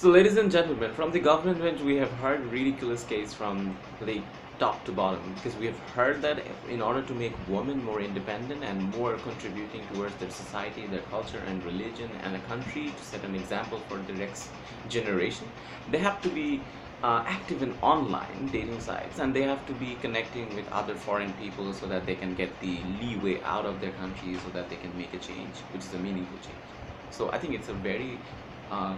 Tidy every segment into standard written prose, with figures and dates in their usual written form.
So, ladies and gentlemen, from the government bench, we have heard ridiculous case from the top to bottom, because we have heard that in order to make women more independent and more contributing towards their society, their culture and religion and a country, to set an example for the next generation, they have to be active in online dating sites, and they have to be connecting with other foreign people so that they can get the leeway out of their country so that they can make a change, which is a meaningful change. So I think it's a very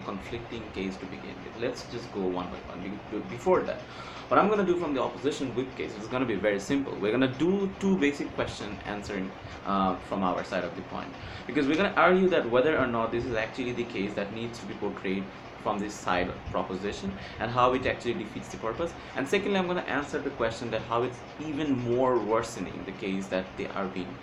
conflicting case to begin with. Let's just go one by one. Before that, what I'm going to do from the opposition whip case is going to be very simple. We're going to do two basic question answering from our side of the point, because we're going to argue that whether or not this is actually the case that needs to be portrayed from this side of proposition, and how it actually defeats the purpose. And secondly, I'm going to answer the question that how it's even more worsening the case that they are being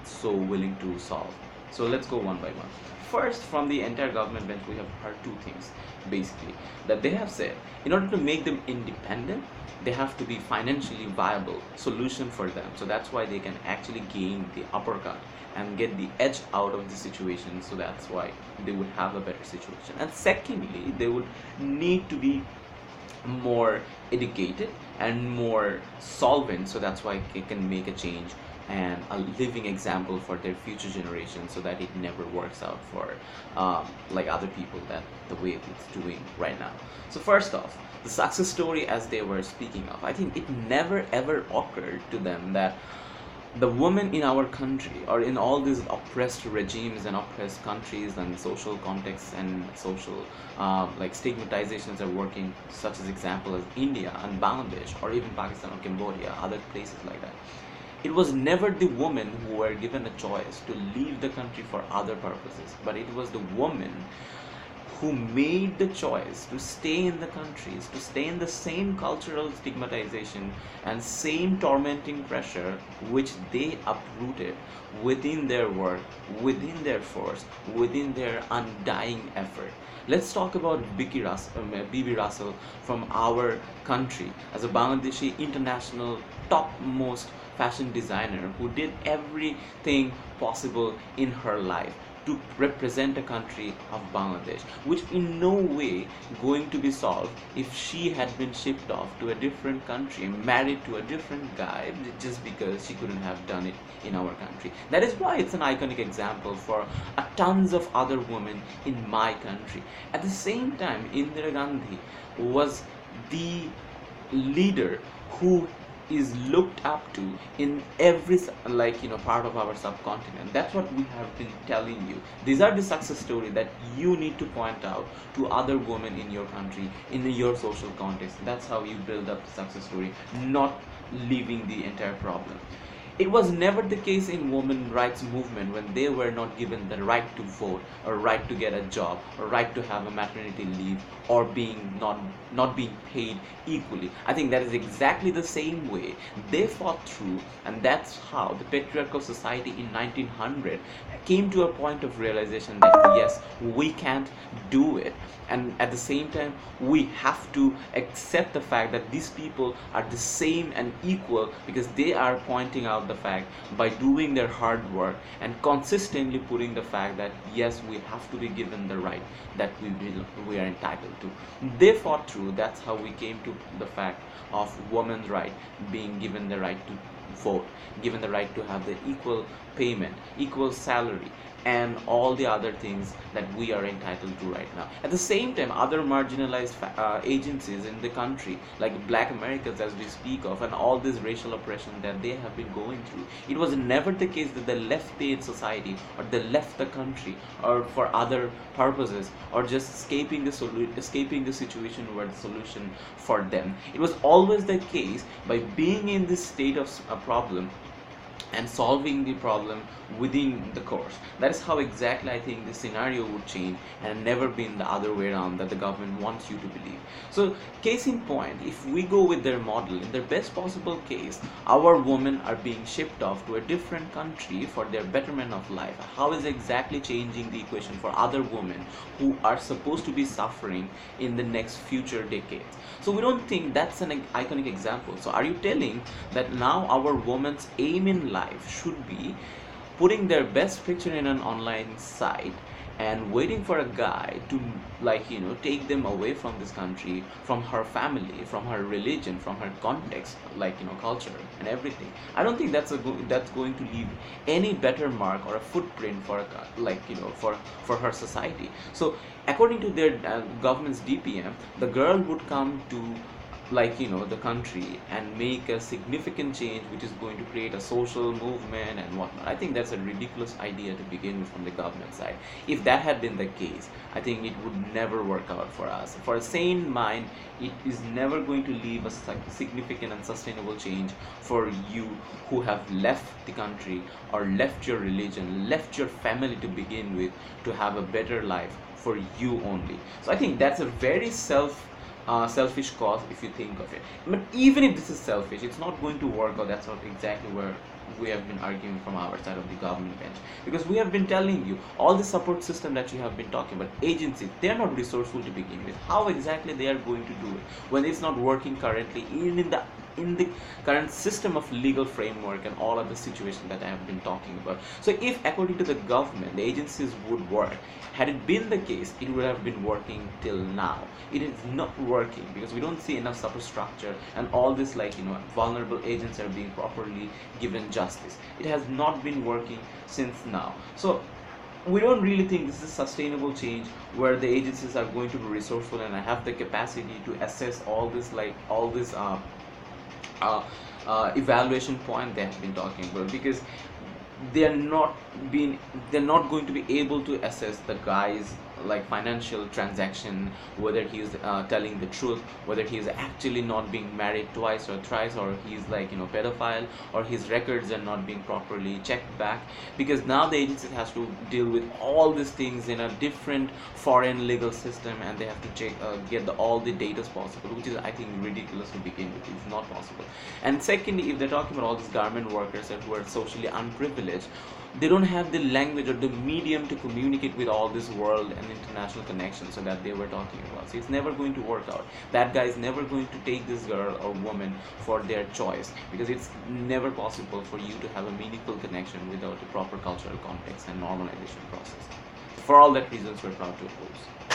so willing to solve. So let's go one by one. First, from the entire government bench, we have heard two things basically, that they have said in order to make them independent, they have to be financially viable solution for them. So that's why they can actually gain the uppercut and get the edge out of the situation. So that's why they would have a better situation. And secondly, they would need to be more educated and more solvent. So that's why they can make a change and a living example for their future generations, so that it never works out for like other people that the way it's doing right now. So first off, the success story as they were speaking of, I think it never ever occurred to them that the women in our country, or in all these oppressed regimes and oppressed countries and social contexts and social like stigmatizations are working, such as example as India and Bangladesh, or even Pakistan or Cambodia, other places like that. It was never the women who were given a choice to leave the country for other purposes, but it was the women who made the choice to stay in the countries, to stay in the same cultural stigmatization and same tormenting pressure which they uprooted within their work, within their force, within their undying effort. Let's talk about Bibi Russell from our country, as a Bangladeshi international topmost fashion designer who did everything possible in her life to represent a country of Bangladesh, which in no way going to be solved if she had been shipped off to a different country, married to a different guy, just because she couldn't have done it in our country. That is why it's an iconic example for tons of other women in my country. At the same time, Indira Gandhi was the leader who is looked up to in every part of our subcontinent. That's what we have been telling you. These are the success story that you need to point out to other women in your country, in your social context. That's how you build up the success story, not leaving the entire problem. It was never the case in women rights movement when they were not given the right to vote, or right to get a job, or right to have a maternity leave, or being not being paid equally. I think that is exactly the same way they fought through, and that's how the patriarchal society in 1900 came to a point of realization that yes, we can't do it, and at the same time we have to accept the fact that these people are the same and equal, because they are pointing out the fact by doing their hard work and consistently putting the fact that yes, we have to be given the right that we are entitled to. They fought through. That's how we came to the fact of women's right being given the right to vote, given the right to have the equal payment, equal salary, and all the other things that we are entitled to right now. At the same time, other marginalized agencies in the country, like Black Americans as we speak of, and all this racial oppression that they have been going through, it was never the case that they left the society, or they left the country, or for other purposes, or just escaping the situation were the solution for them. It was always the case by being in this state of a problem and solving the problem within the course. That is how exactly I think the scenario would change, and never been the other way around that the government wants you to believe. So case in point, if we go with their model, in their best possible case, our women are being shipped off to a different country for their betterment of life. How is exactly changing the equation for other women who are supposed to be suffering in the next future decades? So we don't think that's an iconic example. So are you telling that now our women's aim in life should be putting their best picture in an online site and waiting for a guy to, like, take them away from this country, from her family, from her religion, from her context, like, culture and everything. I don't think that's going to leave any better mark or a footprint for like, for her society. So according to their government's DPM, the girl would come to, like, the country and make a significant change which is going to create a social movement and whatnot. I think that's a ridiculous idea to begin with from the government side. If that had been the case, I think it would never work out for us. For a sane mind, it is never going to leave a significant and sustainable change for you who have left the country or left your religion, left your family to begin with, to have a better life for you only. So I think that's a very selfish cause if you think of it. But even if this is selfish, it's not going to work out. That's not exactly where we have been arguing from our side of the government bench, because we have been telling you all the support system that you have been talking about, agencies, they are not resourceful to begin with. How exactly they are going to do it when it's not working currently, even in the current system of legal framework and all of the situations that I have been talking about. So if according to the government the agencies would work, had it been the case, it would have been working till now. It is not working because we don't see enough support structure, and all this, like, vulnerable agents are being properly given justice. It has not been working since now. So we don't really think this is sustainable change where the agencies are going to be resourceful and have the capacity to assess all this, like, all this uh, evaluation point they have been talking about, because they're not they're not going to be able to assess the guy's, like, financial transaction, whether he is telling the truth, whether he is actually not being married twice or thrice, or he's, like, pedophile, or his records are not being properly checked back, because now the agency has to deal with all these things in a different foreign legal system, and they have to check get all the data possible, which is, I think, ridiculous to begin with. It's not possible. And secondly, if they're talking about all these garment workers who are socially unprivileged, they don't have the language or the medium to communicate with all this world and international connections so that they were talking about. So it's never going to work out. That guy is never going to take this girl or woman for their choice, because it's never possible for you to have a meaningful connection without a proper cultural context and normalization process. For all that reasons, we're proud to oppose.